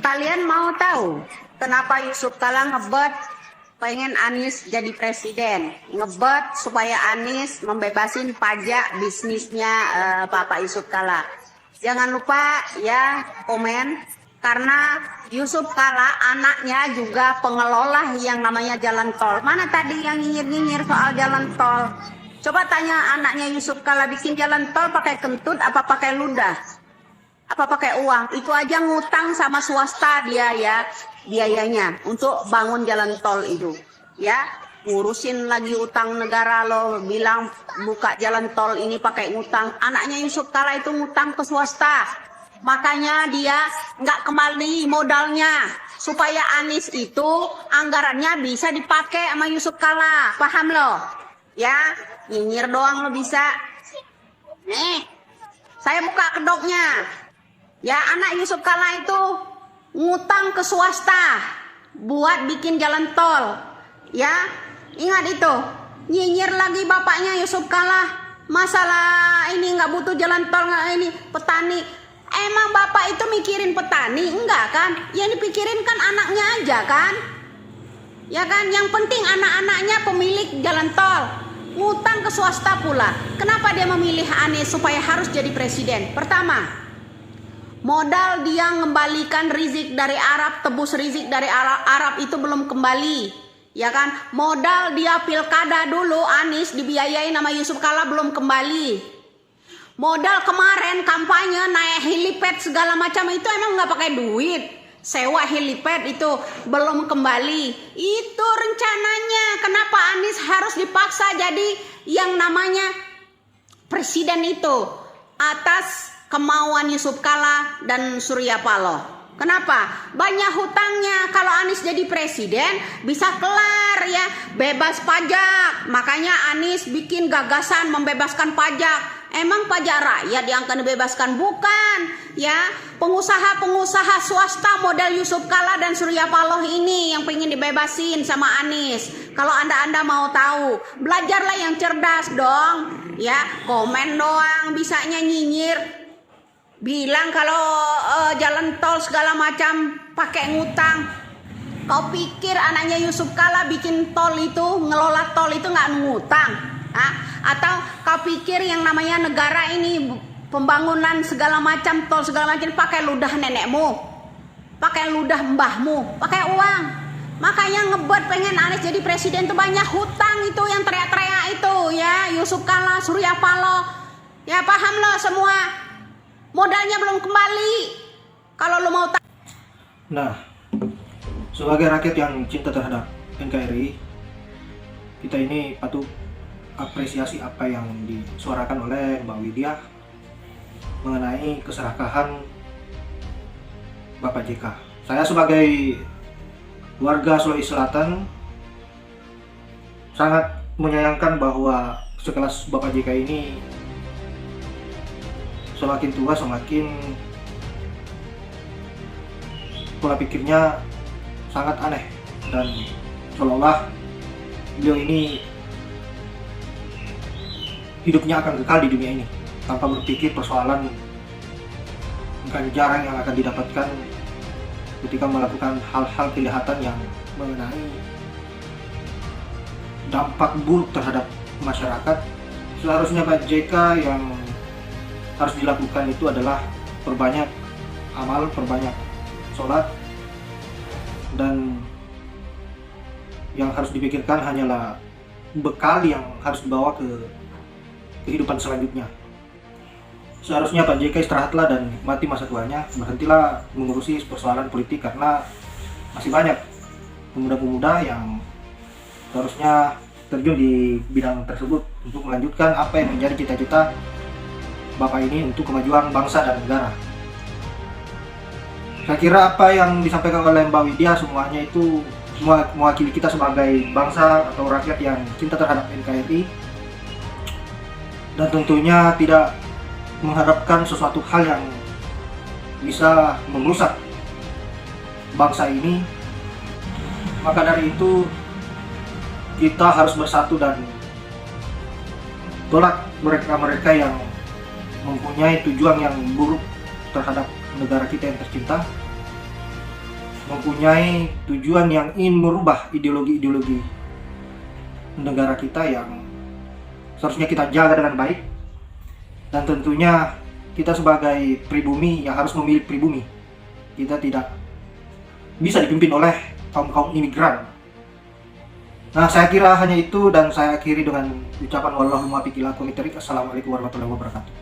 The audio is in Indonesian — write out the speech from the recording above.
Kalian mau tahu kenapa Yusuf Kala ngebet pengen Anies jadi presiden? Ngebet supaya Anies membebasin pajak bisnisnya Bapak Yusuf Kala. Jangan lupa ya komen, karena Yusuf Kala anaknya juga pengelola yang namanya jalan tol. Mana tadi yang nyinyir-nyinyir soal jalan tol? Coba tanya anaknya Yusuf Kala, bikin jalan tol pakai kentut apa pakai ludah? Apa pakai uang? Itu aja ngutang sama swasta dia ya, biayanya untuk bangun jalan tol itu ya. Ngurusin lagi utang negara, lo bilang buka jalan tol ini pakai ngutang. Anaknya Yusuf Kala itu ngutang ke swasta, makanya dia nggak kembali modalnya, supaya Anies itu anggarannya bisa dipakai sama Yusuf Kala. Paham lo ya? Nyinyir doang lo bisa. Nih saya buka kedoknya ya. Anak Yusuf Kala itu ngutang ke swasta buat bikin jalan tol ya. Ingat itu. Nyinyir lagi bapaknya Yusuf Kala, masalah ini nggak butuh jalan tol, nggak ini petani. Emang bapak itu mikirin petani? Enggak kan? Yang dipikirin kan anaknya aja kan, ya kan? Yang penting anak-anaknya pemilik jalan tol. Ngutang ke swasta pula. Kenapa dia memilih Anies supaya harus jadi presiden? Pertama, modal dia ngembalikan rizik dari Arab, tebus rizik dari Arab itu belum kembali, ya kan? Modal dia pilkada dulu Anies dibiayai nama Yusuf Kala belum kembali. Modal kemarin kampanye naik helipad segala macam itu emang nggak pakai duit. Sewa helipad itu belum kembali. Itu rencananya kenapa Anies harus dipaksa jadi yang namanya presiden itu, atas kemauan Yusuf Kala dan Surya Paloh. Kenapa? Banyak hutangnya. Kalau Anies jadi presiden bisa kelar ya, bebas pajak. Makanya Anies bikin gagasan membebaskan pajak. Emang pajak rakyat yang akan dibebaskan? Bukan ya. Pengusaha-pengusaha swasta model Yusuf Kala dan Surya Paloh ini yang pengen dibebasin sama Anies. Kalau anda mau tahu, belajarlah yang cerdas dong ya. Komen doang bisanya nyinyir, bilang kalau jalan tol segala macam pakai ngutang. Kau pikir anaknya Yusuf Kala bikin tol itu, ngelola tol itu nggak ngutang? Atau kau pikir yang namanya negara ini pembangunan segala macam, tol segala macam pakai ludah nenekmu, pakai ludah mbahmu, pakai uang? Makanya ngebet pengen Anies jadi presiden tuh banyak hutang itu yang teriak-teriak itu ya. Yusuf Kala, Surya Paloh ya, paham lo semua. Modalnya belum kembali. Kalau lo mau Nah, sebagai rakyat yang cinta terhadap NKRI, kita ini patut apresiasi apa yang disuarakan oleh Mbak Widya mengenai keserakahan Bapak JK. Saya sebagai warga Sulawesi Selatan sangat menyayangkan bahwa sekelas Bapak JK ini semakin tua semakin pola pikirnya sangat aneh, dan seolah-olah beliau ini hidupnya akan kekal di dunia ini tanpa berpikir persoalan ganjaran yang akan didapatkan ketika melakukan hal-hal kejahatan yang mengenai dampak buruk terhadap masyarakat. Seharusnya Pak JK yang harus dilakukan itu adalah perbanyak amal, perbanyak sholat, dan yang harus dipikirkan hanyalah bekal yang harus dibawa ke kehidupan selanjutnya. Seharusnya Pak JK istirahatlah dan nikmati masa tuanya, berhentilah mengurusi persoalan politik, karena masih banyak pemuda-pemuda yang seharusnya terjun di bidang tersebut untuk melanjutkan apa yang menjadi cita-cita Bapak ini untuk kemajuan bangsa dan negara. Saya kira apa yang disampaikan oleh Mbak Widya semuanya itu mewakili kita sebagai bangsa atau rakyat yang cinta terhadap NKRI, dan tentunya tidak mengharapkan sesuatu hal yang bisa merusak bangsa ini. Maka dari itu kita harus bersatu dan tolak mereka-mereka yang mempunyai tujuan yang buruk terhadap negara kita yang tercinta. mempunyai tujuan yang ingin merubah ideologi-ideologi negara kita yang seharusnya kita jaga dengan baik. Dan tentunya kita sebagai pribumi yang harus memilih pribumi. Kita tidak bisa dipimpin oleh kaum-kaum imigran. Nah, saya kira hanya itu, dan saya akhiri dengan ucapan wallahu muwaffiq ila aqwamit thoriq. Assalamualaikum warahmatullahi wabarakatuh.